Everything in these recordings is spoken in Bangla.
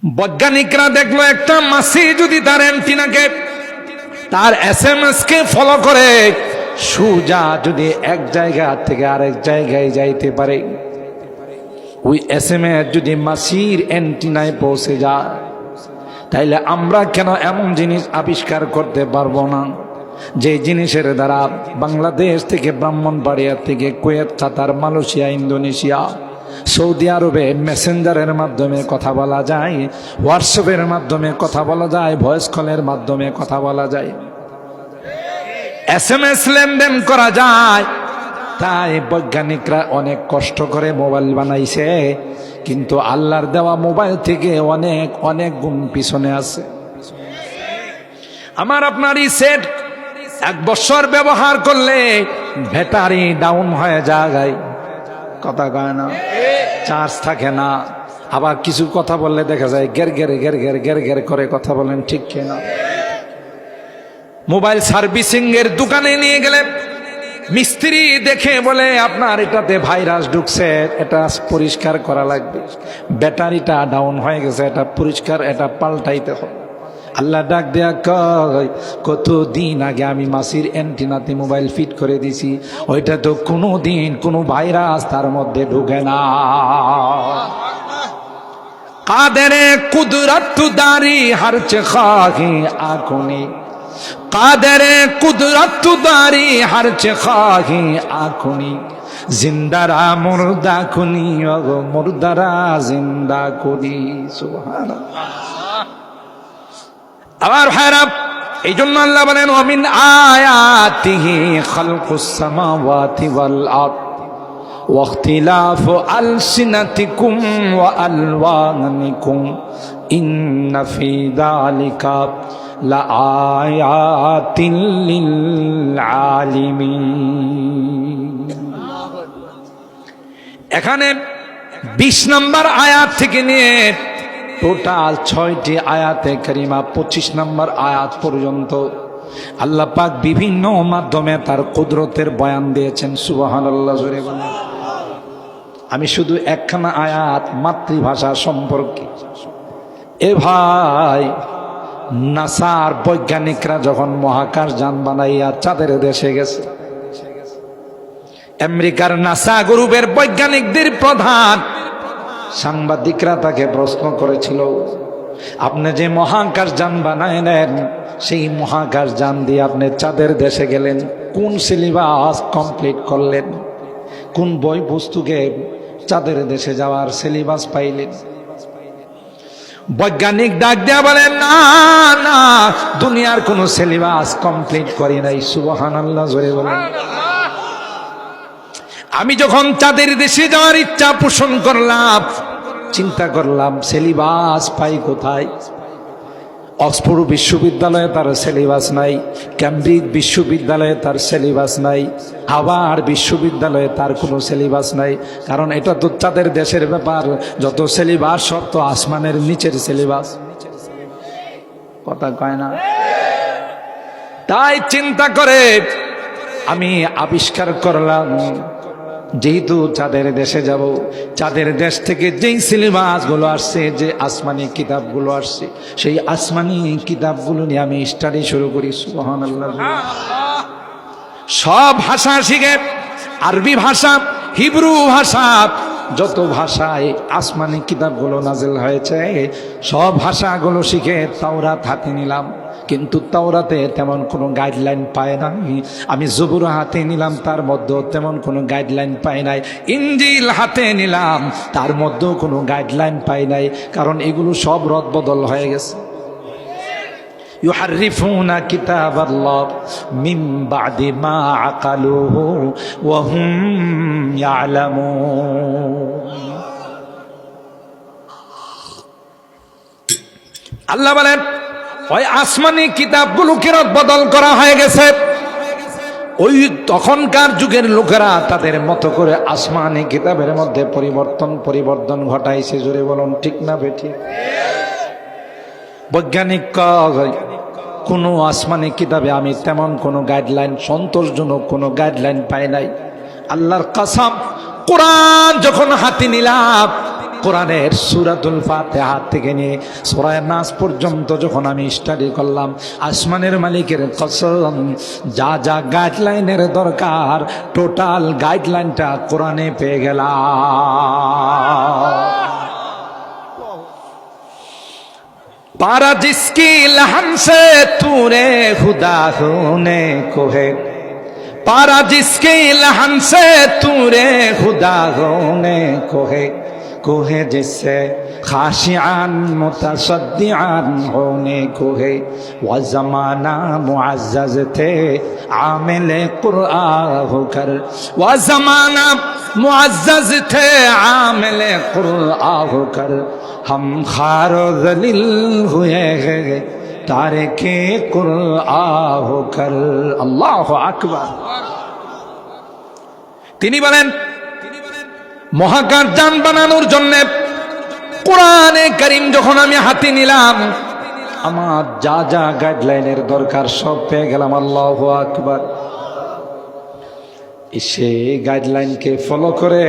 বৈজ্ঞানিকরা দেখলো একটা মাছি যদি তার অ্যান্টিনাকে তার এসএমএস কে ফলো করে সোজা যদি এক জায়গা থেকে আরেক জায়গায় যাইতে পারে, ওই এসএমএস যদি মাছির অ্যান্টিনায় পৌঁছে যায়, তাইলে আমরা কেন এমন জিনিস আবিষ্কার করতে পারবো না যে জিনিসের দ্বারা বাংলাদেশ থেকে ব্রাহ্মণবাড়িয়া থেকে কুয়েত, কাতার, মালয়েশিয়া, ইন্দোনেশিয়া, সৌদি আরবে মেসেঞ্জারের মাধ্যমে কথা বলা যায়, হোয়াটসঅ্যাপের মাধ্যমে কথা বলা যায়, ভয়েস কলের মাধ্যমে কথা বলা যায়, এসএমএস লেনদেন করা যায়। তাই বৈজ্ঞানিকরা অনেক কষ্ট করে মোবাইল বানাইছে, কিন্তু আল্লাহর দেওয়া মোবাইল থেকে অনেক অনেক গুণ পিছনে আছে। আমার আপনার এই সেট 1 বছর ব্যবহার করলে ব্যাটারি ডাউন হয়ে যায়, কথা কয় না, চার্জ থাকে না। আবার কিছু কথা বললে দেখা যায় গের গেরে গের গের গের গের করে কথা বলেন, ঠিক কিনা? মোবাইল সার্ভিসিং এর দোকানে নিয়ে গেলে মিস্ত্রি দেখে বলে আপনার এটাতে ভাইরাস ঢুকছে, এটা পরিষ্কার করা লাগবে, ব্যাটারিটা ডাউন হয়ে গেছে, এটা পরিষ্কার, এটা পাল্টাইতে হবে। আল্লাহ ডাক দেয়া কয়, কতদিন আগে আমি মাসির অ্যান্টিনাতে মোবাইল ফিট করে দিছি, ওইটা তো কোনো দিন কোনো ভাইরাস তার মধ্যে ঢুকে না। কাদেরে কুদরত দারি হর চাহি আঁখনি, কাদেরে কুদরত দারি হর চাহি আঁখনি, জিন্দারা মুর্দা খুনি, মুর্দারা জিন্দা করি। সুবহানাল্লাহ। আবার ভাইরা, এই জন্য আল্লাহ বলেন, ওয়ামিন আয়াতিহি খালকুস সামাওয়াতি ওয়াল আরদ ওয়াখতিলাফু আলসিনাতিকুম ওয়া আলওয়ানিকুম ইন্না ফি যালিকা লাআয়াতিন লিল আলিমিন। এখানে 20 নম্বর আয়াত থেকে নিয়ে টোটাল 6টি আয়াতে কারিমা 25 নম্বর আয়াত পর্যন্ত আল্লাহ পাক বিভিন্ন মাধ্যমে তার কুদরতের বয়ান দিয়েছেন। সুবহানাল্লাহ জোরে বলেন। আমি শুধু একখানা আয়াত মাতৃভাষা সম্পর্কে, এ ভাই, নাসার বৈজ্ঞানিকরা যখন মহাকাশ যান বানাইয়া চাঁদের দেশে গেছে, আমেরিকার নাসা গ্রুপের বৈজ্ঞানিকদের প্রধান সাংবাদিকরা তাকে প্রশ্ন করেছিল, আপনি যে মহাকাশ যান বানাইলেন, সেই মহাকাশ যান দিয়ে আপনি চাঁদের দেশে গেলেন, কোন সিলেবাস কমপ্লিট করলেন, কোন বই পুস্তকে চাঁদের দেশে যাওয়ার সিলেবাস পাইলেন? বৈজ্ঞানিক ডাক দেয়া বলেন, না না, দুনিয়ার কোন সিলেবাস কমপ্লিট করি নাই। সুবহানাল্লাহ জোরে বলেন। আমি যখন চাঁদের দেশে যাওয়ার ইচ্ছা পোষণ করলাম, চিন্তা করলাম সিলেবাস পাই কোথায়? অক্সফোর্ড বিশ্ববিদ্যালয়ে তার সিলেবাস নাই, ক্যামব্রিজ বিশ্ববিদ্যালয়ে তার সিলেবাস নাই, হার্ভার্ড বিশ্ববিদ্যালয়ে তার কোনো সিলেবাস নাই। কারণ এটা তো চাঁদের দেশের ব্যাপার, যত সিলেবাস সব তো আসমানের নিচের সিলেবাস, কথা কয় না? তাই চিন্তা করে আমি আবিষ্কার করলাম, যেহেতু চাঁদের দেশে যাব, চাঁদের দেশ থেকে যেই সিলেবাসগুলো আসছে, যে আসমানি কিতাবগুলো আসছে, সেই আসমানি কিতাবগুলো নিয়ে আমি স্টাডি শুরু করি। সুবহানাল্লাহ। সব ভাষা শিখে, আরবি ভাষা, হিব্রু ভাষা, যত ভাষায় আসমানি কিতাবগুলো নাজিল হয়েছে, সব ভাষাগুলো শিখে তাওরাত হাতে নিলাম। কিন্তু তাওরাতে তেমন কোনো গাইডলাইন পায় না। আমি জবুর হাতে নিলাম, তার মধ্যেও তেমন কোনো গাইডলাইন পাই নাই। ইনজিল হাতে নিলাম, তার মধ্যেও কোনো গাইডলাইন পাই নাই, কারণ এগুলো সব রদবদল হয়ে গেছে। ইউহাররিফুনা কিতাবাল্লাহ মিন বাদি মা আকালুহু ওয়া হুম ইয়ালামুন। আল্লাহ বলেন, ওই আসমানি কিতাবগুলোকে রদবদল করা হয়ে গেছে। ওই তখনকার যুগের লোকেরা তাদের মতো করে আসমানি কিতাবের মধ্যে পরিবর্তন ঘটাইছে। জোরে বলুন, ঠিক না বেঠি? বৈজ্ঞানিক কোনো আসমানি কিতাবে আমি তেমন কোনো গাইডলাইন, সন্তোষজনক কোনো গাইডলাইন পাই নাই। আল্লাহর কসম, কোরআন যখন হাতে নিলাম, কোরআনের সূরাতুল ফাতিহা থেকে নিয়ে সূরা নাস পর্যন্ত যখন আমি স্টাডি করলাম, আসমানের মালিকের কসম, যা যা গাইডলাইনের দরকার টোটাল গাইডলাইনটা কোরআনে পেয়ে গেলাম। पारा जिसकी लहन से तूने खुदा होने को है, पारा जिसकी लहन से तूने खुदा होने को है जिससे खाशियान मुतसद्दिआन होने को है। वह ज़माना मुअज़्ज़ज़ थे आमिले कुरआन होकर, वह ज़माना मुअज़्ज़ज़ थे आमिले कुरआन होकर, हम खारो ज़लील हुए हैं तारिके कुरआन होकर। अल्लाहु আকবার। তিনি বলেন মহাকাশ যান বানানোর জন্য কোরআনে কারীম যখন আমি হাতে নিলাম, আমার যা যা গাইডলাইনের দরকার সব পেয়ে গেলাম। আল্লাহু আকবার। সেই গাইডলাইনকে ফলো করে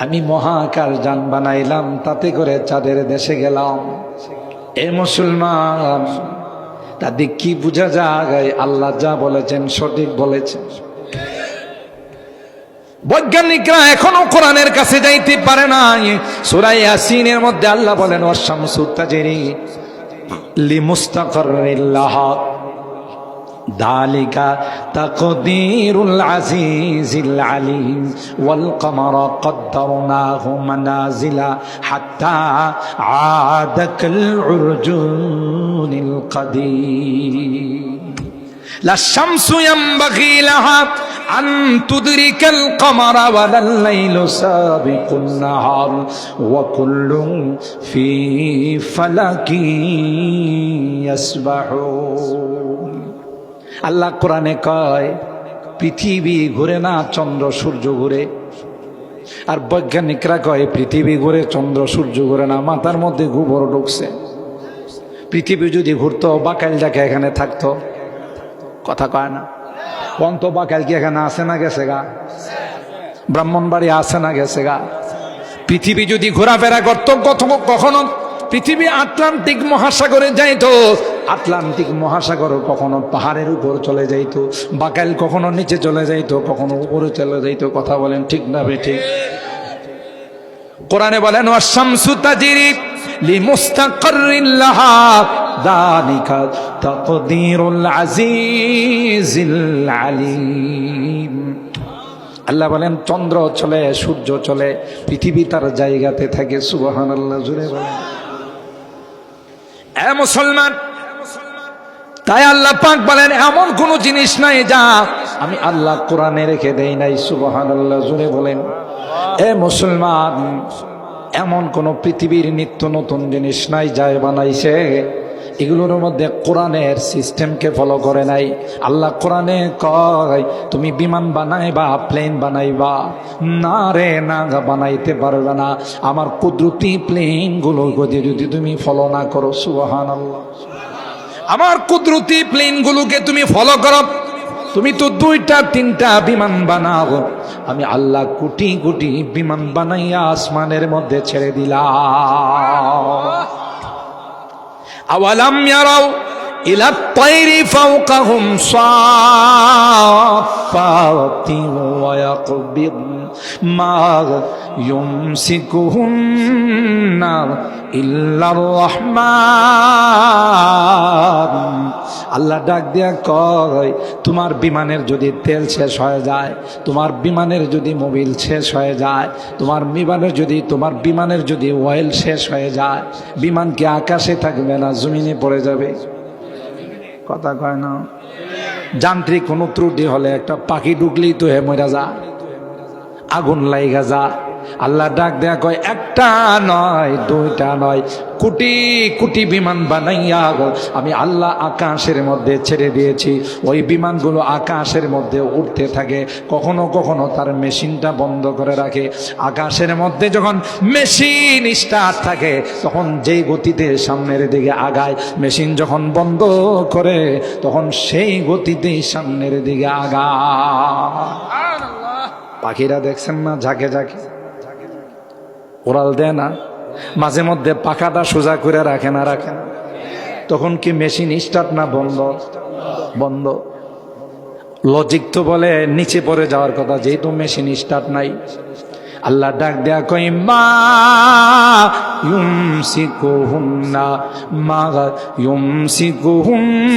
আমি মহাকাশ যান বানাইলাম, তাতে করে চাঁদের দেশে গেলাম। এ মুসলমান, তাতে কি বোঝা যায়? আল্লাহ যা বলেছেন সঠিক বলেছেন। বৈজ্ঞানিকরা এখনো কোরআনের কাছে যাইতে পারে না। সূরা ইয়াসিনের মধ্যে আল্লাহ বলেন ওয়াশ-শামসু তাজরি লিমুস্তাকাররিন লাহা ذلك تقدير العزيز العليم والقمر قدرناه منازل حتى عاد كالعرجون القديم لا الشمس ينبغي لها أن تدرك القمر ولا الليل سابق النهار وكل في فلك يسبحون। আল্লাহ কোরআনে কয় পৃথিবী ঘুরে না, চন্দ্র সূর্য ঘুরে। আর বৈজ্ঞানিকরা কয় পৃথিবী ঘুরে, চন্দ্র সূর্য ঘুরে না। মাথার মধ্যে গোবর ঢুকছে। পৃথিবী যদি ঘুরতো বাকাইল যাকে এখানে থাকতো, কথা কয় না। পন্ত বাকাইল কি এখানে আছে না গেছে গা? ব্রাহ্মণবাড়ি আছে না গেছে গা? পৃথিবী যদি ঘোরাফেরা করতো কখনো পৃথিবী আটলান্টিক মহাসাগরে যাইতো, আটলান্টিক মহাসাগর কখনো পাহাড়ের উপর চলে যাইতো, বাকাইল কখনো নিচে চলে যাইতো, কখনো উপরে চলে যাইতো। কথা বলেন ঠিক না বেঠিক? কোরআনে বলেন ওয়াশ-শামসু তাজরি লিমুস্তাকাররিন লাহা যালিকা তাকদীরুল আজিজিল আলীম। আল্লাহ বলেন চন্দ্র চলে, সূর্য চলে, পৃথিবী তার জায়গাতে থাকে। সুবহানাল্লাহ, জুড়ে বলেন। এ মুসলমান, তাই আল্লাহ পাক বলেন এমন কোন জিনিস নাই যা আমি আল্লাহ কোরআনে রেখে দেই নাই। সুবহানাল্লাহ, জুড়ে বলেন। এ মুসলমান, এমন কোন পৃথিবীর নিত্য নতুন জিনিস নাই যা বানাইছে এগুলোর মধ্যে কোরআনের সিস্টেমকে ফলো করে নাই। আল্লাহ কোরআনে কয় তুমি বিমান বানাইবা, প্লেন বানাইবা, না রে না, বানাইতে পারবে না। আমার কুদরতি প্লেন গুলোর গতি যদি তুমি ফলো না করো, সুবহানাল্লাহ, আমার কুদরতি প্লেন গুলোকে তুমি ফলো করো, তুমি তো 2টা 3টা বিমান বানাও, আমি আল্লাহ কোটি কোটি বিমান বানাইয়া আসমানের মধ্যে ছেড়ে দিলাম। আওয়ালাম ইয়ারাও ইলা তায়রি ফাওকাহুম সাফাতি ওয়া ইয়াকবিদ মা ইউমসিকুহুন্না ইল্লার রহমান। আল্লাহ ডাক দিয়া কয় তোমার বিমানের যদি তেল শেষ হয়ে যায়, তোমার বিমানের যদি মোবিল শেষ হয়ে যায়, তোমার বিমানের যদি অয়েল শেষ হয়ে যায়, বিমান কি আকাশে থাকবে না জমিনে পড়ে যাবে? কথা কয় না? যান্ত্রিক কোনো ত্রুটি হলে একটা পাখি ঢুকলেই তো মরে যা, আগুন লাইগা যা। আল্লাহ ডাক দেয়া কয় একটা নয়, 2টা নয়, কোটি কোটি বিমান বানাইয়া আমি আল্লাহ আকাশের মধ্যে ছেড়ে দিয়েছি। ওই বিমানগুলো আকাশের মধ্যে উঠতে থাকে, কখনো কখনো তার মেশিনটা বন্ধ করে রাখে। আকাশের মধ্যে যখন মেশিন স্টার্ট থাকে তখন যেই গতিতে সামনের দিকে আগায়, মেশিন যখন বন্ধ করে তখন সেই গতিতেই সামনের দিকে আগায়। পাখিরা দেখছেন না ঝাঁকে ঝাঁকে ওরাল দেয় না, মাঝে মধ্যে পাখাটা সোজা করে রাখে না, রাখে না, তখন কি মেশিন স্টার্ট না বন্ধ? বন্ধ। লজিক তো বলে নিচে পড়ে যাওয়ার কথা, যেহেতু মেশিন স্টার্ট নাই। আল্লাহ ডাক দেয়া কই মা ইউমসিকুহুন্না মা ইউমসিকুহুন্না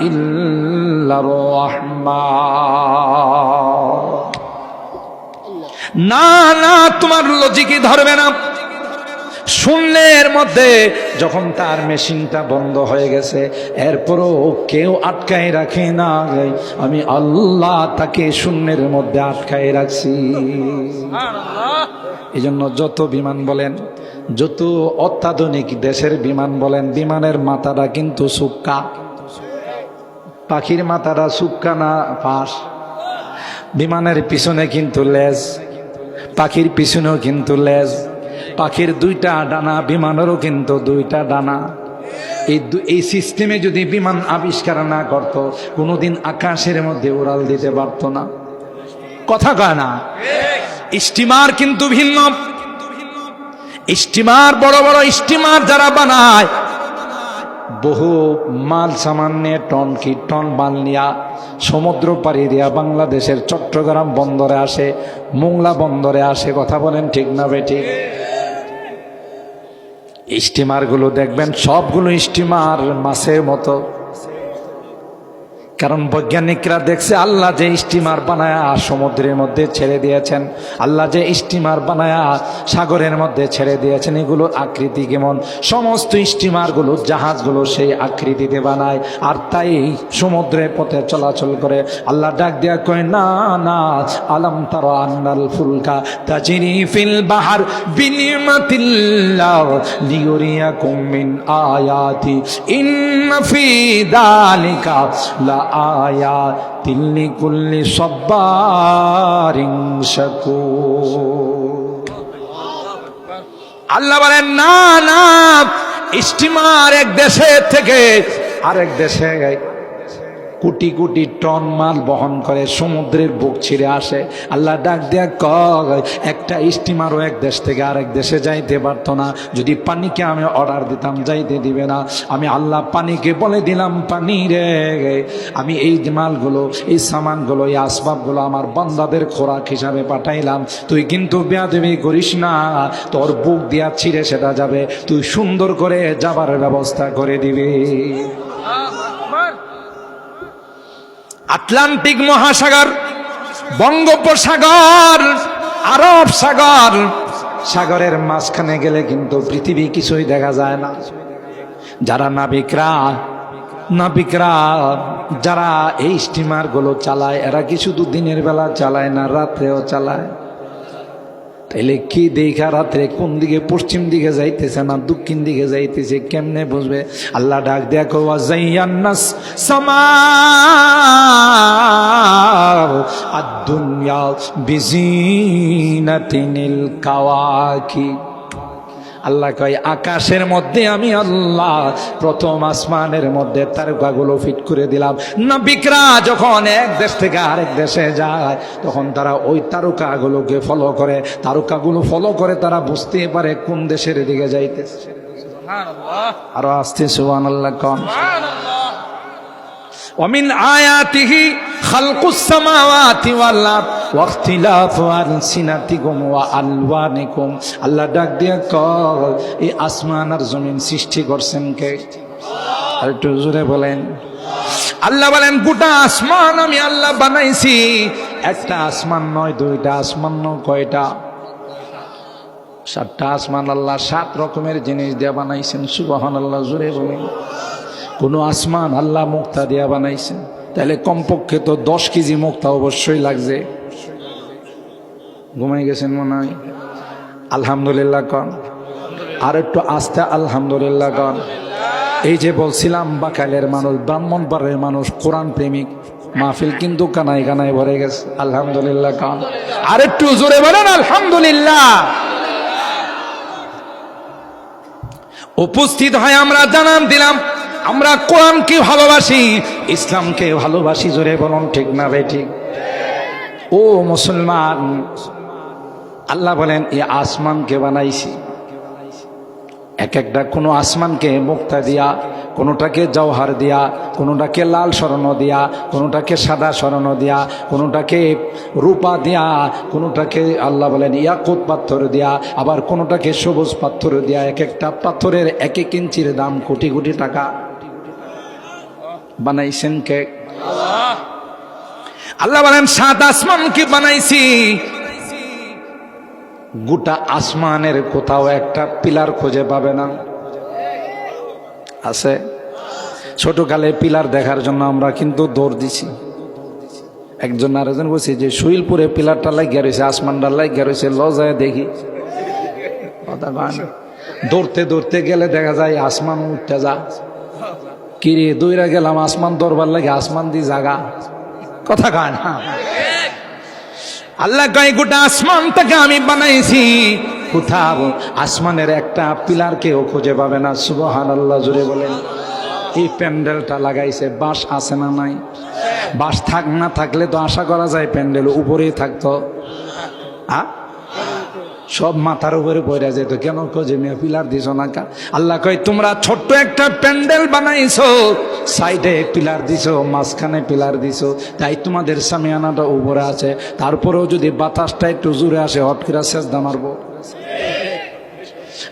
ইল্লার রাহমান। না না, তোমার লজিকই ধরবে না। শূন্যের মধ্যে যখন তার মেশিনটা বন্ধ হয়ে গেছে, এরপরও কেউ আটকায় রাখে না, আমি আল্লাহ তাকে শূন্যের মধ্যে আটকায় রাখছি। এই জন্য যত বিমান বলেন, যত অত্যাধুনিক দেশের বিমান বলেন, বিমানের মাথাটা কিন্তু সুক্কা। পাখির মাথাটা সুক্কা না ফাঁস। বিমানের পিছনে কিন্তু লেজ, পাখির পিছনেও কিন্তু লেজ। পাখির দুইটা ডানা, বিমানেরও কিন্তু দুইটা ডানা। এই সিস্টেমে যদি বিমান আবিষ্কার না করত, কোনোদিন আকাশের মধ্যে উড়াল দিতে পারত না। কথা কয় না? স্টিমার কিন্তু ভিন্ন। স্টিমার, বড় বড় স্টিমার যারা বানায়, বহু মাল সামান নিয়ে, টন কি টন মাল নিয়া সমুদ্র পাড়ি দিয়া বাংলাদেশের চট্টগ্রাম বন্দরে আসে, মোংলা বন্দরে আসে। কথা বলেন ঠিক না বেঠিক? স্টিমারগুলো দেখবেন সবগুলো স্টিমার মাছের মতো। কারণ বৈজ্ঞানিকরা দেখছে আল্লাহ যে স্টিমার বানায়া সমুদ্রের মধ্যে ছেড়ে দিয়েছেন, আল্লাহ যে স্টিমার বানায়া সাগরের মধ্যে ছেড়ে দিয়েছেন, এগুলোর আকৃতি কেমন? সমস্ত স্টিমারগুলো, জাহাজগুলো সেই আকৃতিতে বানায়, আর তাই সমুদ্রের পথে চলাচল করে। আল্লাহ ডাক দেয়া কয় না না, আলাম তারা আন্নাল ফুলকা তাজরি ফিল বাহার বিনিমাতিল্লাহ লিয়ুরিয়াকুম মিন আয়াতি ইন্না ফি যালিকা লা আয়াতিন লিকুল্লি সাব্বারিন শাকুর। আল্লাহ বলেন না না, স্টিমার এক দেশে থেকে আরেক দেশে কোটি কোটি টন মাল বহন করে সমুদ্রের বুক ছিঁড়ে আসে। আল্লাহ ডাক দেয়া কয় একটা স্টিমারও এক দেশ থেকে আরেক দেশে যাইতে পারতো না যদি পানিকে আমি অর্ডার দিতাম, যাইতে দিবে না। আমি আল্লাহ পানিকে বলে দিলাম, পানি রে, আমি এই মালগুলো, এই সামানগুলো, এই আসবাবগুলো আমার বান্দাদের খোরাক হিসাবে পাঠাইলাম, তুই কিন্তু বেয়াদবি করিস না, তোর বুক দিয়া ছিঁড়ে সেটা যাবে, তুই সুন্দর করে যাবার ব্যবস্থা করে দিবি। আটলান্টিক মহাসাগর, বঙ্গোপসাগর, আরব সাগর, সাগরের মাঝখানে গেলে কিন্তু পৃথিবী কিছুই দেখা যায় না। যারা নাবিকরা যারা এই স্টিমার গুলো চালায়, এরা কি শুধু দিনের বেলা চালায় না, রাত্রেও চালায়? তাইলে কি দেখা রাত্রে কোন দিকে, পশ্চিম দিকে যাইতেছে না দক্ষিণ দিকে যাইতেছে, কেমনে বুঝবে? আল্লাহ ডাক দেখো ওয়াজাইয়ান্নাস সামা আদ-দুনিয়া বিজিনাতিনিল কাওয়াকিব। আল্লাহ কয় আকাশের মধ্যে আমি আল্লাহ প্রথম আসমানের মধ্যে তারকাগুলো ফিট করে দিলাম। নাবিকরা যখন এক দেশ থেকে আরেক দেশে যায়, তখন তারা ওই তারকাগুলোকে ফলো করে, তারকাগুলো ফলো করে তারা বুঝতে পারে কোন দেশের দিকে যাইতেছে। সুবহানাল্লাহ, আরো আসতে সুবহানাল্লাহ কোন। ومن آياته خلق السماوات والأرض واختلاف ألسنتكم وألوانكم। আল্লাহ ডাক দিয়ে কয় এই আসমান আর জমিন সৃষ্টি করছেন কে? আর একটু জোরে বলেন। আল্লাহ বলেন গোটা আসমান আমি আল্লাহ বানাইছি। একটা আসমান নয়, দুইটা আসমান নয়, কয়টা? 7টা আসমান আল্লাহ 7 রকমের জিনিস দিয়ে বানাইছেন। সুবহানাল্লাহ, জোরে বলেন। কোন আসমান আল্লাহ মুক্তা দিয়া বানাইছেন, তাহলে কমপক্ষে তো 10 কেজি মুক্তা অবশ্যই লাগছে। ঘুমাই গেছেন মনে হয়? আলহামদুলিল্লাহ কন। আর একটু আস্তে আলহামদুলিল্লাহ কন। এই যে বলছিলাম বাকালের মানুষ, ব্রাহ্মণবাড়ির মানুষ, কোরআন প্রেমিক, মাহফিল কিন্তু কানায় কানায় ভরে গেছে। আলহামদুলিল্লাহ কন। আর একটু জোরে বলেন আলহামদুলিল্লাহ। উপস্থিত হয় আমরা জানান দিলাম আমরা কোরআনকে ভালোবাসি, ইসলামকে ভালোবাসি। জোরে বলুন ঠিক না ভাই? ঠিক। ও মুসলমান, আল্লাহ বলেন এই আসমানকে বানাইছি, এক একটা কোনো আসমানকে মুক্তা দিয়া, কোনোটাকে জওহার দিয়া, কোনোটাকে লাল স্বর্ণ দিয়া, কোনোটাকে সাদা স্বর্ণ দিয়া, কোনোটাকে রূপা দিয়া, কোনোটাকে আল্লাহ বলেন ইয়াকুত পাথর দিয়া, আবার কোনোটাকে সবুজ পাথর দিয়া। এক একটা পাথরের এক এক ইঞ্চির দাম কোটি কোটি টাকা। বানাইছেন কে? আল্লাহ বলেন 7 আসমানকে বানাইছি। গোটা আসমানের কোথাও একটা পিলার খুঁজে পাবে না। আছে? ছোটকালে পিলার দেখার জন্য আমরা কিন্তু দৌড় দিছি। একজন আরেকজন বলছি যে শৈলপুরে পিলারটা লাগিয়ে রয়েছে, আসমানটা লাগিয়ে রয়েছে, লজায় দেখি। কথা কয় না। দৌড়তে দৌড়তে গেলে দেখা যায় আসমান উঠতে যা। কিরে দৌড়া গেলাম আসমান দরবার লাগে, আসমান দি জাগা। কথা কয় না। আল্লাহ কয় গোটা আসমানটাকে আমি বানাইছি, কোথাও আসমানের একটা পিলার কেউ খুঁজে পাবে না। সুবহানাল্লাহ, জোরে বলেন। এই প্যান্ডেলটা লাগাইছে, বাঁশ আছে না নাই? বাঁশ থাক না থাকলে তো আশা করা যায় প্যান্ডেল উপরেই থাকতো। সব মাথার উপরে পড়ে যেত। কেন খোঁজে মেয়ে পিলার দিছ না কা? আল্লাহ কয় তোমরা ছোট্ট একটা প্যান্ডেল বানাইছো, সাইডে পিলার দিছো, মাঝখানে পিলার দিছো, তাই তোমাদের সামিয়ানাটা উপরে আছে। তারপরেও যদি বাতাসটা একটু জোরে আসে, হট করে সেজদা মারবো।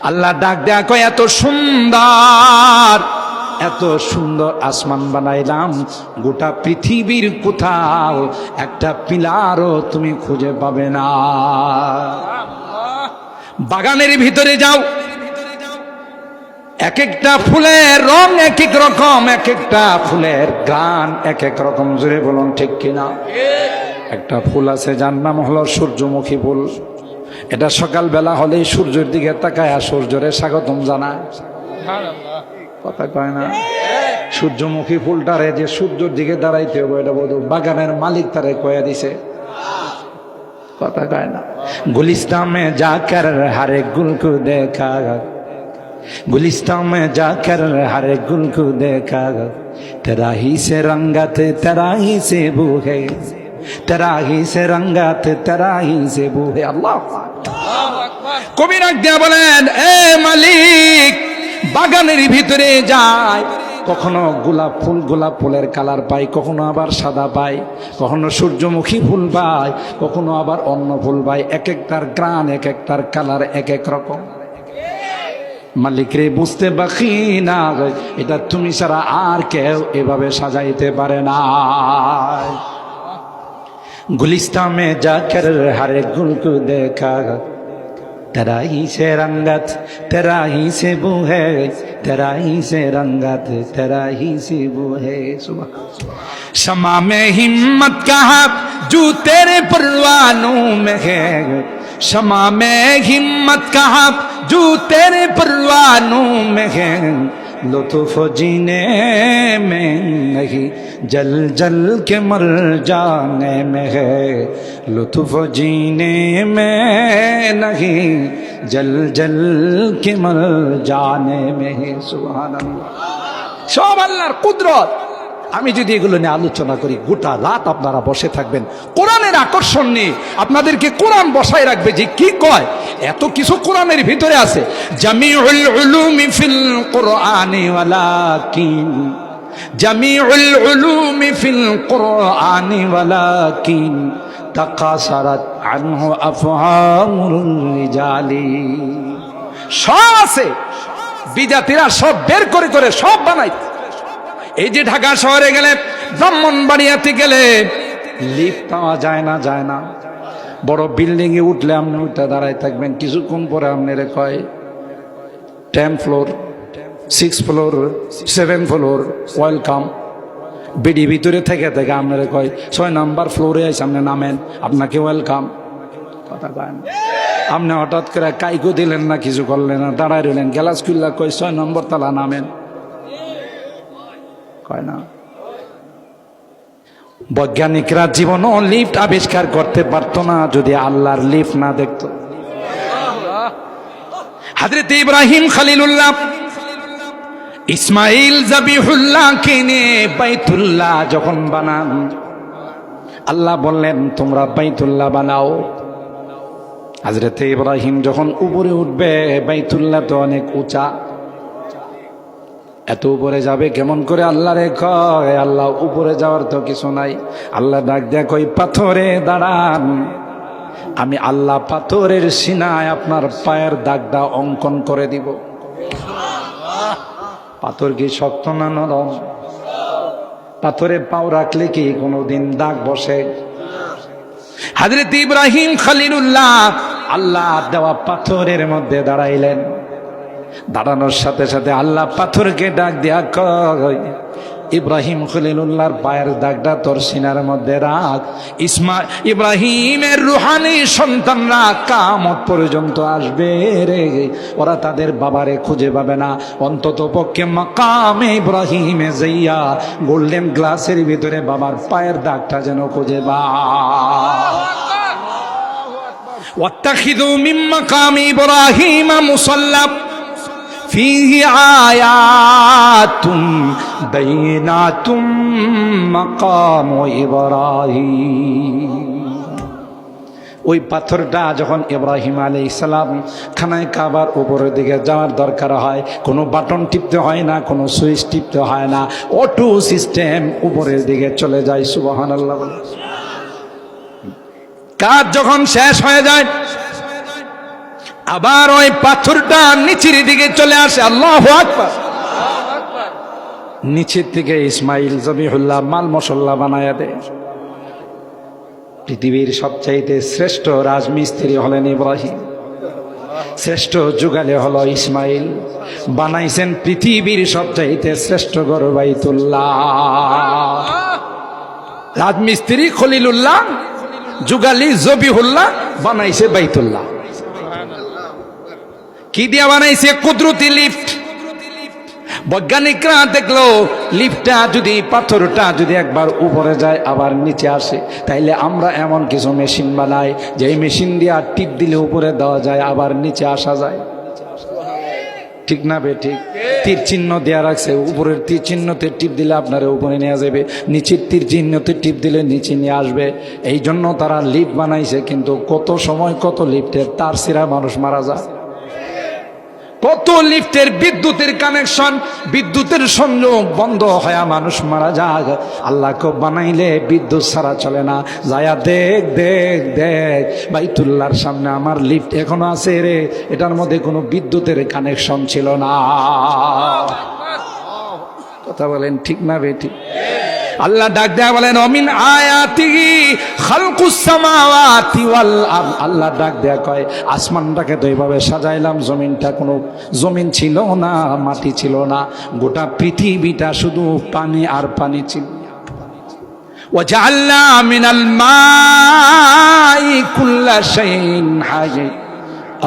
আল্লাহ ডাক দেয়া কয় এত সুন্দর, এত সুন্দর আসমান বানাইলাম, গোটা পৃথিবীর কোথাও একটা পিলারও তুমি খুঁজে পাবে না। বাগানের ভিতরে যাও, এক একটা ফুলের রং এক এক রকম, এক একটা ফুলের গান এক এক রকম। জোরে বলুন ঠিক কিনা? একটা ফুল আছে যার নাম হলো সূর্যমুখী ফুল। এটা সকালবেলা হলেই সূর্যের দিকে তাকায় সূর্যরে স্বাগতম জানায়। কথা কয় না? সূর্যমুখী ফুলটারে যে সূর্যের দিকে দাঁড়াইতে হবে, এটা বোধ বাগানের মালিক তারে কয়া দিছে। কথা কয় না? गुलिस्तान में जाकर हर एक गुल को देखा, गुलिस्तान में जाकर हर एक गुल को देखा, तेरा ही से रंगत तेरा ही से बू है, तेरा ही से रंगत तेरा ही से बू है। अल्लाह কবি রাখ দিয়া বলেন, এ মালিক বাগানের ভিতরে যায়, কখনো গোলাপ ফুলের কালার পাই, কখনো আবার সাদা পাই, কখনো সূর্যমুখী ফুল পাই, কখনো আবার অন্য ফুল পাই। এক একটার গ্রান, এক একটার কালার এক এক রকম। মালিক রে বুঝতে বাকি না, এটা তুমি ছাড়া আর কেউ এভাবে সাজাইতে পারে না। গুলিস্তান মে যাকর হর এক গুল কো দেখা, तेरा ही से रंगत तेरा ही से बू है, तेरा ही से रंगत तेरा ही से बू है। सुबह शमा में हिम्मत कहा जो तेरे परवानों में है, शमा में हिम्मत कहा जो तेरे परवानों में है, लुत्फ जीने में नहीं जल जल के मर जाने में है, लुत्फ जीने में नहीं जल जल के मर जाने में है। सुभान अल्लाह। সব আল্লাহর কুদরত। আমি যদি এগুলো নিয়ে আলোচনা করি গোটা রাত আপনারা বসে থাকবেন। কোরআনের আকর্ষণ নিয়ে আপনাদেরকে কোরআন বসায় রাখবে যে কি কয়, এত কিছু কোরআনের ভিতরে আছে। জামিউল উলুমি ফিল কোরআনি ওয়ালাকিন, জামিউল উলুমি ফিল কোরআনি ওয়ালাকিন তাকাসারাত আনহু আফহামুল রিজালি। সব আছে, বিজাতিরা সব বের করে করে সব বানায়। এই যে ঢাকা শহরে গেলে, ব্রাহ্মণবাড়িয়াতে গেলে লিফট পাওয়া যায় না, যায় না। বড় বিল্ডিং এ উঠলে আপনি উঠে দাঁড়ায় থাকবেন, কিছুক্ষণ পরে আপনারে কয় 10 floor 6 floor 7 floor welcome. BD ভিতরে থেকে থেকে আপনারে কয় 6 নাম্বার ফ্লোরে আছে, আপনি নামেন, আপনাকে ওয়েলকাম। কথা কয় না? আপনি হঠাৎ করে কাইকো দিলেন না, কিছু করলেন না, দাঁড়ায় রইলেন, গ্লাস খুললা কয় 6 নম্বর তালা, নামেন। কয় না? বৈজ্ঞানিকরা জীবনও লিফট আবিষ্কার করতে পারতো না যদি আল্লাহর লিফট না দেখতো। হযরত ইব্রাহিম খলিলুল্লাহ ইসমাইল জাবিহুল্লাহ কিনে বাইতুল্লাহ যখন বানান, আল্লাহ বললেন তোমরা বাইতুল্লাহ বানাও। হযরত ইব্রাহিম যখন উপরে উঠবে, বাইতুল্লাহ তো অনেক উঁচা, এত উপরে যাবে কেমন করে? আল্লাহ রে কয়, আল্লাহ উপরে যাওয়ার তো কিছু নাই। আল্লাহ ডাক দেয়া কই, পাথরে দাঁড়ান, আমি আল্লাহ পাথরের সিনায় আপনার পায়ের দাগটা অঙ্কন করে দিব। পাথর কি শক্ত না নরম? পাথরে পাও রাখলে কি কোনোদিন দাগ বসে? হযরত ইব্রাহিম খলিলুল্লাহ আল্লাহ দেওয়া পাথরের মধ্যে দাঁড়াইলেন। দাঁড়ানোর সাথে সাথে আল্লাহ পাথরকে ডাক দিয়া কয়, ইব্রাহিম খলিলুল্লাহর পায়ের দাগটা তোর সিনার মধ্যে রাখ। ইব্রাহিমের রুহানি সন্তানরা কিয়ামত পর্যন্ত আসবে রে, ওরা তাদের বাবারে খুঁজে পাবে না, অন্তত পক্ষে মাকামে ইব্রাহিমে যাইয়া গোল্ডেন গ্লাসের ভিতরে বাবার পায়ের দাগটা যেন খুঁজে পায়। ওয়াত্তাখিযু মিন মাকামি ইব্রাহিম মুসাল্লা ফীহি আয়াতুম বাইনাতুম মাকামু ইব্রাহিম। ওই পাথরটা যখন ইব্রাহিম আলাইহিস সালাম খানায় কাবার উপরের দিকে যাওয়ার দরকার হয়, কোনো বাটন টিপতে হয় না, কোনো সুইচ টিপতে হয় না, অটো সিস্টেম উপরের দিকে চলে যায়। সুবহানাল্লাহ। কাজ যখন শেষ হয়ে যায়, আবার ওই পাথরটা নিচের দিকে চলে আসে। আল্লাহু আকবার। নিচের থেকে ইসমাইল জবিহুল্লাহ মাল মশলা বানায়া দেয়। পৃথিবীর সবচাইতে শ্রেষ্ঠ রাজমিস্ত্রি হলেন ইব্রাহিম, শ্রেষ্ঠ যুগালে হলো ইসমাইল। বানাইছেন পৃথিবীর সবচাইতে শ্রেষ্ঠ ঘর বাইতুল্লাহ। রাজমিস্ত্রি খলিলুল্লাহ, যুগালি জবিহুল্লাহ বানাইছে বাইতুল্লাহ। কি দিয়া বানাইছে? কুদরতি লিফট। বৈজ্ঞানিকরা দেখলো লিফটটা যদি, পাথরটা যদি একবার উপরে যায় আবার নিচে আসে, তাইলে আমরা এমন কিছু মেশিন বানাই যে এই মেশিন দিয়ে টিপ দিলে উপরে দেওয়া যায়, আবার নিচে আসা যায়। ঠিক না বে ঠিক? তীর চিহ্ন দেওয়া রাখছে, উপরের তীর চিহ্নতে টিপ দিলে আপনারা উপরে নিয়ে যাবে, নিচের তীর চিহ্নতে টিপ দিলে নিচে নিয়ে আসবে। এই জন্য তারা লিফট বানাইছে, কিন্তু কত সময় কত লিফটের তার ছিঁড়া মানুষ মারা যায়, কত লিফটের বিদ্যুতের কানেকশন, বিদ্যুতের সংযোগ বন্ধ হয়ে মানুষ মারা যায়। আল্লাহকে বানাইলে বিদ্যুৎ ছাড়া চলে না। যায়া দেখ দেখ দেখ, বাইতুল্লাহর সামনে আমার লিফট এখনো আছে রে, এটার মধ্যে কোনো বিদ্যুতের কানেকশন ছিল না। কথা বলেন ঠিক না বেটি? আল্লাহ ডাক দেয়া বলেন, অমিন আয়াতিহি খালকুস সামাওয়াতি ওয়াল আরদ। আল্লাহ ডাক দেয়া কয়, আসমানটাকে তো এইভাবে সাজাইলাম, জমিনটা কোনো জমিন ছিল না, মাটি ছিল না, গোটা পৃথিবীটা শুধু পানি আর পানি ছিল। ওয়াজআলনা মিনাল মাই কুল্লা শাইইন হাই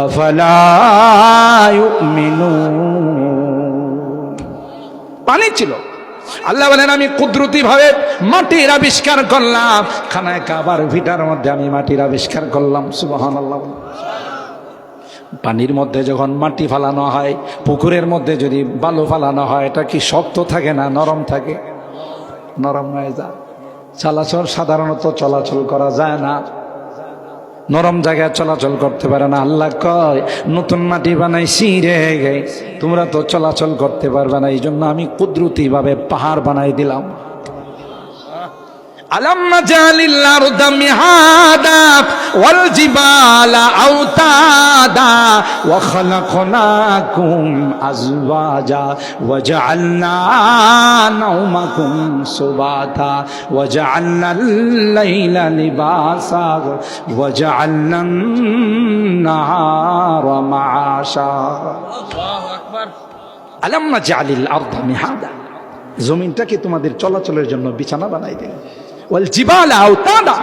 আফালা ইউমিনুন। পানি ছিল। আল্লাহ বলেন, আমি কুদরতি ভাবে মাটির আবিষ্কার করলাম, খানায় কাবার ভিটার মধ্যে আমি মাটির আবিষ্কার করলাম। সুবহানাল্লাহ। পানির মধ্যে যখন মাটি ফালানো হয়, পুকুরের মধ্যে যদি বালু ফালানো হয়, এটা কি শক্ত থাকে না নরম থাকে? নরম হয়ে যায়। চলাচল সাধারণত চলাচল করা যায় না, নরম জায়গায় চলাচল করতে পারে না। আল্লাহ কয়, নতুন মাটি বানাইছি রে, তোমরা তো চলাচল করতে পারবে না, এই জন্য আমি কুদরতি ভাবে পাহাড় বানাই দিলাম। আলাম নাজালিল আরদা মিহাদা ওয়াল জিবালা আওতাদা ওয়া খালাকনাকুম আজওয়াজা ওয়া জাআলনা নাওমাকুম সুবাতা ওয়া জাআলনাল লাইলা লিবাসা ওয়া জাআলনান নাহারা মাআশা। আল্লাহু আকবার। আলাম নাজালিল আরদা মিহাদা, জমিনটাকে তোমাদের চলাচলের জন্য বিছানা বানাই দিলাম। ওয়াল জিবালা আওতাদা,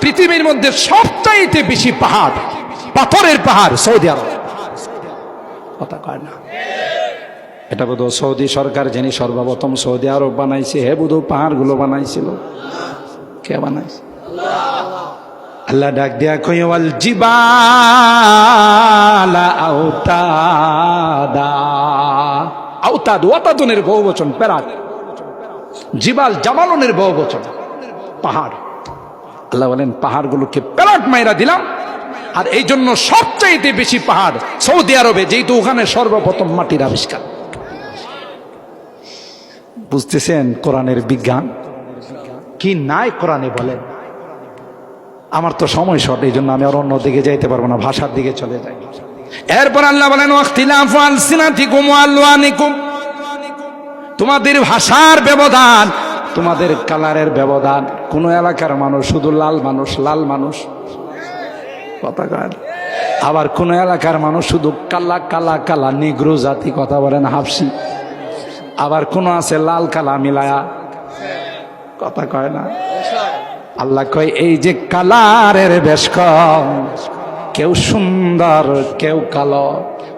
পৃথিবীর মধ্যে সবচাইতে বেশি পাহাড়, পাথরের পাহাড় সৌদি আরব। কথা কয় না? এটা বোধহয় সৌদি সরকার যিনি সর্বপ্রথম সৌদি আরব বানাইছে, হে বোধহয় পাহাড়গুলো বানাইছিল। কে বানাইছে? আল্লাহ ডাক দিয়া কই, ওয়াল জিবালা আওতাদা। আওতাদ ওয়াতাদনের বহুবচন পেরাক, জিবাল জামালনের বহুবচন পাহাড়। আল্লাহ বলেন, পাহাড়গুলোকে পেরাক মাইরা দিলাম, আর এই জন্য সবচাইতে বেশি পাহাড় সৌদি আরবে, যেহেতু ওখানে সর্বপ্রথম মাটির আবিষ্কার। বুঝতেছেন কোরআনের বিজ্ঞান কি নাই কোরআনে বলেন। আমার তো সময় শর্ট, এই জন্য আমি আর অন্য দিকে যাইতে পারবো না, ভাষার দিকে চলে যাই। এরপর আল্লাহ বলেন ওয়াখতিলাফু আলসিনাতিকুম ওয়া আলওয়ানিকুম, তোমাদের ভাষার ব্যবধান, তোমাদের কালারের ব্যবধান। কোন এলাকার মানুষ শুধু লাল মানুষ, লাল মানুষ কথা কয়, আবার কোন এলাকার মানুষ শুধু কালা কালা কালা নিগ্রো জাতি কথা বলেন, হাফসি। আবার কোন আছে লাল কালা মিলায়া কথা কয় না। আল্লাহ কয় এই যে কালারের বেশ কম, কেউ সুন্দর কেউ কালো,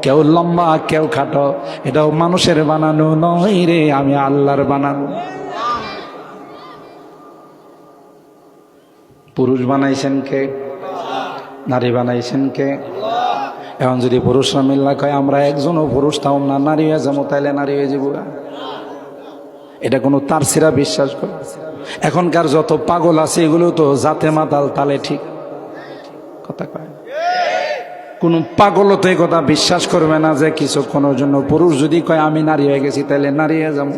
কেউ লম্বা কেউ খাটো, এটাও মানুষের বানানো নয় রে, আমি আল্লাহর বানানো। পুরুষ বানাইছেন কে? নারী বানাইছেন কে? এখন যদি পুরুষরা মিল্লা কয় আমরা একজনও পুরুষ তাও না, নারী হয়ে যাবো, তাইলে নারী হয়ে যাবো, এটা কোনো তার সিরা বিশ্বাস করে? এখনকার যত পাগল আছে এগুলো তো জাতে মাতাল তালে ঠিক কথা কয়। কোন পাগল তো এই কথা বিশ্বাস করবে না যে কিছুক্ষণের জন্য পুরুষ যদি কয় আমি নারী হয়ে গেছি তাহলে নারী হয়ে যাবো,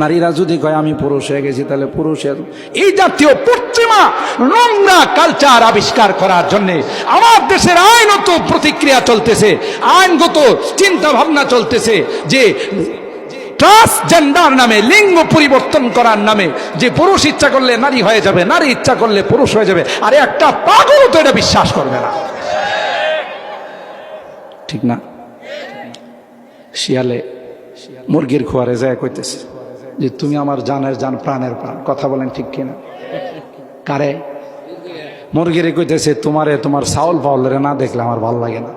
নারীরা যদি কয় আমি পুরুষ হয়ে গেছি তাহলে পুরুষ হয়ে যাবো। এই জাতীয় পশ্চিমা নোংরা কালচার আবিষ্কার করার জন্য আমার দেশের আইনত প্রতিক্রিয়া চলতেছে, আইনগত চিন্তা ভাবনা চলতেছে যে ট্রান্সজেন্ডার নামে, লিঙ্গ পরিবর্তন করার নামে, যে পুরুষ ইচ্ছা করলে নারী হয়ে যাবে, নারী ইচ্ছা করলে পুরুষ হয়ে যাবে। আরে একটা পাগল তো এটা বিশ্বাস করবে না, ঠিক না? শিয়ালে মুরগির খোয়ারে যায় কইতেছে যে তুমি আমার জানের জান, প্রাণের প্রাণ, কথা বলেন ঠিক কিনা? কারে? মুরগিরে কইতেছে তোমারে, তোমার চাউল পাউলের না দেখলে আমার ভালো লাগে না,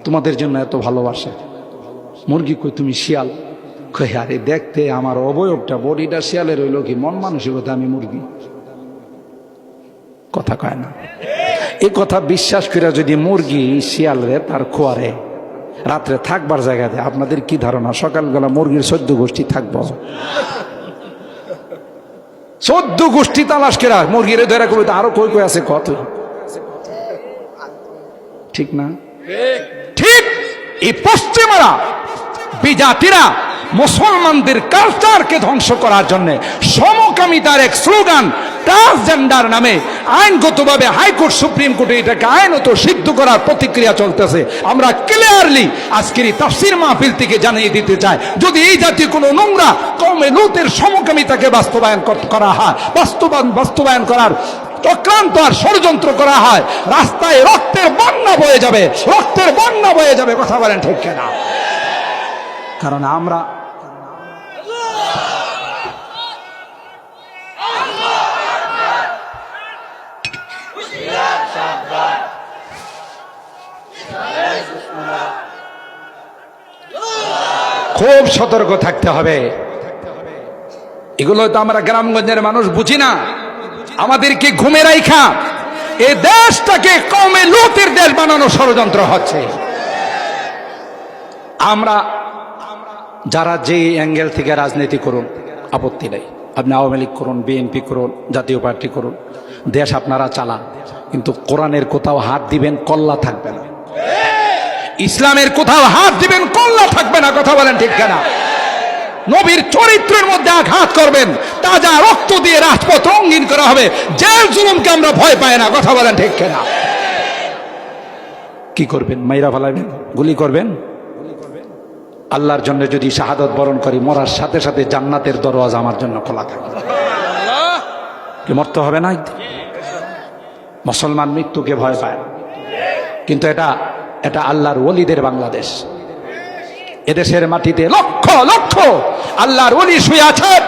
তোমাদের জন্য এত ভালোবাসে। মুরগি কই তুমি শিয়াল? কই আরে দেখতে আমার অবয়বটা, বডিটা শিয়ালের, হইল কি মন মানসিকতা আমি মুরগি, কথা কয় না। এই কথা বিশ্বাস করে যদি মুরগি শিয়ালরে তার খোয়ারে রাত্রে থাকবার জায়গা দেয়, আপনাদের কি ধারণা সকালবেলা মুরগির 14 গোষ্ঠী থাকবো? 14 গোষ্ঠী তালাশ করে মুরগিরে ধরে কবিতা আরো কই কই আছে কত, ঠিক না? ঠিক এই পশ্চিমারা বিজাতিরা মুসলমানদের কালচারকে ধ্বংস করার জন্য সমকামিতার এক স্লোগান ট্রান্সজেন্ডার নামে আইনগতভাবে হাইকোর্ট, সুপ্রিম কোর্টে এটাকে আইনত সিদ্ধ করার প্রতিক্রিয়া চলতেছে। আমরা ক্লিয়ারলি আজকের এই তাফসীর মাহফিল থেকে জানিয়ে দিতে চাই, যদি এই জাতীয় কোনো নোংরা কওমে লূতের সমকামিতাকে বাস্তবায়ন করা হয়, বাস্তবায়ন করার চক্রান্ত আর ষড়যন্ত্র করা হয়, রাস্তায় রক্তের বন্যা বয়ে যাবে, রক্তের বন্যা বয়ে যাবে, কথা বলেন ঠিক কিনা? কারণ আমরা খুব সতর্ক থাকতে হবে। এগুলো তো আমরা গ্রামগঞ্জের মানুষ বুঝি না, আমাদেরকে ঘুমে রাইখা এই দেশটাকে কওমে লূতের দেশ বানানো ষড়যন্ত্র হচ্ছে। আমরা যারা যে অ্যাঙ্গেল থেকে রাজনীতি করুন আপত্তি নেই, আপনি আওয়ামী লীগ করুন, বিএনপি করুন, জাতীয় পার্টি করুন, দেশ আপনারা চালান, কিন্তু কোরআনের কোথাও হাত দিবেন কল্লা থাকবে না, ইসলামের কোথাও হাত দিবেন কল্লা থাকবে না, কথা বলেন ঠিক কিনা? নবীর চরিত্রের মধ্যে আঘাত করবেন, তাজা রক্ত দিয়ে রাজপথ রঙিন করা হবে, জেল জুলুমকে আমরা ভয় পাই না, কথা বলেন ঠিক কিনা? কি করবেন? মাইরা ফেলাবেন, গুলি করবেন? আল্লাহর জন্য যদি শাহাদত বরণ করি, মরার সাথে সাথে জান্নাতের দরওয়াজা আমার জন্য খোলা থাকে, কি মরতে হবে না? মুসলমান মৃত্যুকে ভয় পায়, কিন্তু এটা আল্লাহর ওলিদের বাংলাদেশ। এদেশের মাটিতে লক্ষ লক্ষ আল্লাহর ওলি শুয়ে আছেন,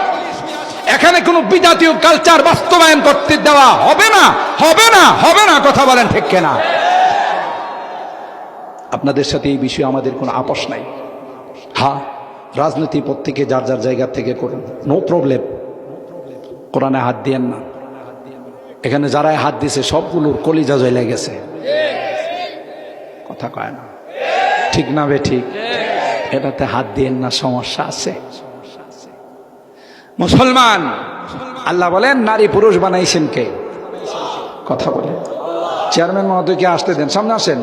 এখানে কোনো বিজাতীয় কালচার বাস্তবায়ন করতে দেওয়া হবে না, হবে না, হবে না, কথা বলেন ঠিক কিনা? আপনাদের সাথে এই বিষয়ে আমাদের কোনো আপোষ নাই। হ্যাঁ, রাজনীতি প্রত্যেকে যার যার জায়গা থেকে করুন, নো প্রবলেম, কোরআনে হাত দিয়েন না। এখানে যারাই হাত দিছে সবগুলোর কলিজা জ্বলে গেছে, কথা কয় না, ঠিক না বে ঠিক? এটাতে হাত দিয়েন না, সমস্যা আছে। মুসলমান, আল্লাহ বলেন নারী পুরুষ বানাইছেন কে? কথা বলেন। চেয়ারম্যান মহোদয়কে আসতে দেন, সামনে আসেন।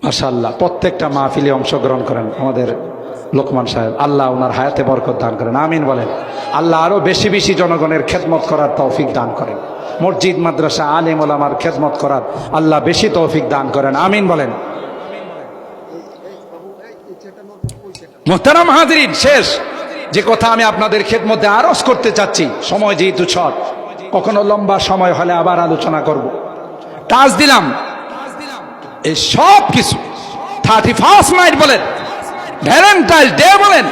মাশাআল্লাহ, প্রত্যেকটা মাহফিলে অংশগ্রহণ করেন আমাদের লোকমান সাহেব। আল্লাহ ওনার হায়াতে বরকত দান করেন, আমিন বলেন। আল্লাহ আরো বেশি বেশি জনগণের খেদমত করার তৌফিক দান করেন, মসজিদ মাদ্রাসা আলেম ওলামার খেদমত করার আল্লাহ বেশি তৌফিক দান করেন, আমিন বলেন। মুহতারাম হাজিরিন, শেষ যে কথা আমি আপনাদের খেদমতে আরজ করতে চাচ্ছি, সময় যেহেতু শর্ট, কখনো লম্বা সময় হলে আবার আলোচনা করব। টাচ দিলাম এই সব কিছু 31st নাইট বলেন, ভ্যালেন্টাইন ডে বলেন,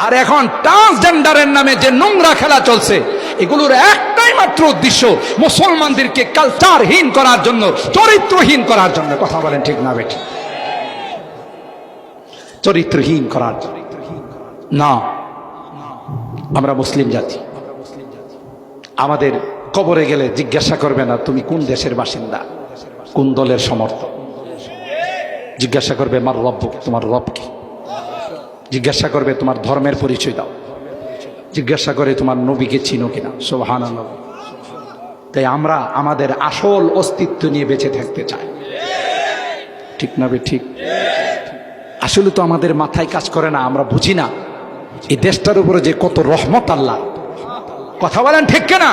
আর এখন ট্রান্সজেন্ডারের নামে যে নোংরা খেলা চলছে, এগুলোর একটাই মাত্র উদ্দেশ্য, মুসলমানদেরকে কালচারহীন করার জন্য, চরিত্রহীন করার জন্য। কথা বলেন ঠিক না বেঠিক? চরিত্রহীন করার না। আমরা মুসলিম জাতি, আমাদের কবরে গেলে জিজ্ঞাসা করবে না তুমি কোন দেশের বাসিন্দা, কোন দলের সমর্থক। জিজ্ঞাসা করবে মার রব্বুক, তোমার রব কি। জিজ্ঞাসা করবে তোমার ধর্মের পরিচয় দাও। জিজ্ঞাসা করে তোমার নবীকে চিনো কিনা। সুবহানাল্লাহ। তাই আমরা আমাদের আসল অস্তিত্ব নিয়ে বেঁচে থাকতে চাই, ঠিক না ঠিক? আসলে তো আমাদের মাথায় কাজ করে না, আমরা বুঝি না এই দেশটার উপরে যে কত রহমত আল্লাহ। কথা বলেন ঠিক কিনা?